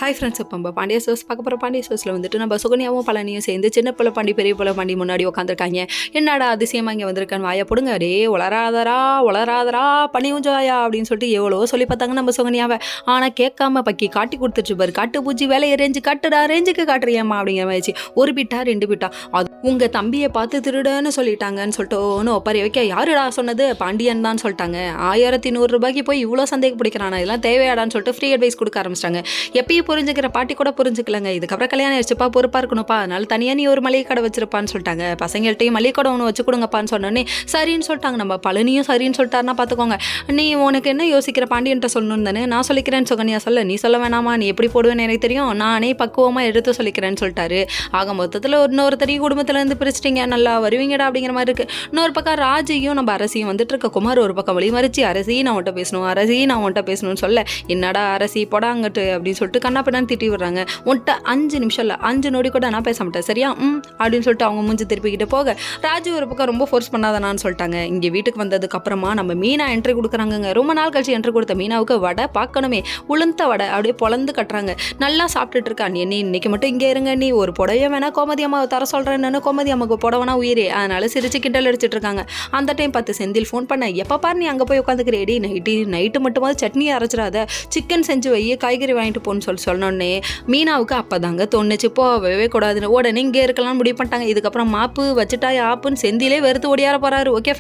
Hi friends, இப்போ நம்ம Pandya sous பார்க்க போகிற. பாண்டிய சோஸில் வந்துட்டு நம்ம சுகன்யாவும் பழனியும் சேர்ந்து சின்ன பிள்ளை பாண்டி பெரிய பிள்ளை பாண்டி முன்னாடி உட்காந்துருக்காங்க. என்னடா அதிசயமாக இங்கே வந்திருக்கான்னு வாயை போடுங்க, அடே உளராதரா பனியும் ஜாயா அப்படின்னு சொல்லிட்டு எவ்வளோ சொல்லி பார்த்தாங்க நம்ம சுகன்யாவை. ஆனால் கேட்காம பக்கி காட்டி கொடுத்துட்டு பாரு, காட்டு பூச்சி வேலையை ரேஞ்சுக்கு காட்டுறியம்மா அப்படிங்கிற மாதிரி. ஒரு பிட்டா 2 பிட்டா அது உங்கள் தம்பியை பார்த்து திருடுன்னு சொல்லிட்டாங்கன்னு சொல்லிட்டு ஒன்று ஒப்பறி வைக்க, யாருடா சொன்னது? பாண்டியன் தான் சொல்லிட்டாங்க. 1100 ரூபாய்க்கு போய் இவ்வளோ சந்தேகம் பிடிக்கிறானா, இதெல்லாம் தேவையாடான்னு சொல்லிட்டு ஃப்ரீ அட்வைஸ் கொடுக்க ஆரம்பிச்சிட்டாங்க. எப்பயும் புரிஞ்சுக்கிற பாட்டி கூட புரிஞ்சுக்கலங்க, இதுக்கப்புறம் கல்யாணம் ஆயிடுச்சுப்பா, பொறுப்பாக இருக்கணும்ப்பா, அதனால தனியாக நீ ஒரு மளிகை கடை வச்சிருப்பான்னு சொல்லிட்டாங்க. பசங்கள்ட்டையும் மளிகை கடை ஒன்று வச்சு கொடுங்கப்பான்னு சொன்னோன்னே சரின்னு சொல்லிட்டாங்க. நம்ம பழனியும் சரின்னு சொல்லிட்டாருன்னா பார்த்துக்கோங்க. நீ உனக்கு என்ன யோசிக்கிற, பாண்டியன்ட்ட சொல்லணும் தானே, நான் சொல்லிக்கிறேன்னு சுகன்யா சொல்ல, நீ சொல்ல வேணாமா, நீ எப்படி போடுவேன்னு எனக்கு தெரியும், நானே பக்குவமாக எடுத்து சொல்லிக்கிறேன்னு சொல்லிட்டாரு. ஆக மொத்தத்தில் இன்னொருத்தரையும் குடும்பத்துலேருந்து பிரிச்சிட்டிங்க, நல்லா வருவீங்கடா அப்படிங்கிற மாதிரி இருக்குது. இன்னொரு பக்கம் ராஜையும் நம்ம அரசியும் வந்துட்டு இருக்க. குமார் ஒரு பக்கம் வழி மறிச்சு, அரசி நான் உன்ட்ட பேசணும்னு சொல்ல, என்னடா அரசி போடாங்கட்டு அப்படின்னு சொல்லிட்டு கண்ணாப்பின்னு திட்டி விடுறாங்க. உன்ட்ட 5 நிமிஷம் இல்லை 5 நொடி கூட நான் பேச மாட்டேன் சரியா அப்படின்னு சொல்லிட்டு அவங்க மூஞ்சி திருப்பிக்கிட்டு போக, ராஜு ஒரு பக்கம் ரொம்ப ஃபோர்ஸ் பண்ணாதானான்னு சொல்லிட்டாங்க. இங்கே வீட்டுக்கு வந்ததுக்கு அப்புறமா நம்ம மீனா என்ட்ரி கொடுக்குறாங்க. ரொம்ப நாள் கழிச்சு என்ட்ரி கொடுத்த மீனாவுக்கு வடை பார்க்கணுமே, உளுந்த வடை அப்படியே பொழந்து கட்டுறாங்க. நல்லா சாப்பிட்டுட்டு இருக்கா. நீ இன்னைக்கு மட்டும் இங்கே இருங்க, நீ ஒரு புடவைய வேணா கோமதி அம்மாவை தர சொல்கிறேன்னு. கோமதி அம்மாவுக்கு புடவைனா உயிரே, அதனால சிரிச்சு கிண்டல் அடிச்சிட்டு இருக்காங்க. அந்த டைம் பார்த்து செந்தில் ஃபோன் பண்ண, எப்போ பாரு நீ அங்கே போய் உட்காந்துக்கிறேடி, நைட்டு மட்டுமாவது சட்னி அரைச்சிடாத, சிக்கன் செஞ்சு வை, காய்கறி வாங்கிட்டு போன்னு சொன்னோடனே மீனாவுக்கு அப்பதாங்க தோணுச்சு போகவே கூடாதுன்னு. உடனே இங்கே இருக்கலாம் முடிவு பண்ணிட்டாங்க. இதுக்கப்புறம் மாப்பு வச்சுட்டா ஆப்புன்னு செந்திலே வெறுத்து ஓடியார போறாரு. ஓகே.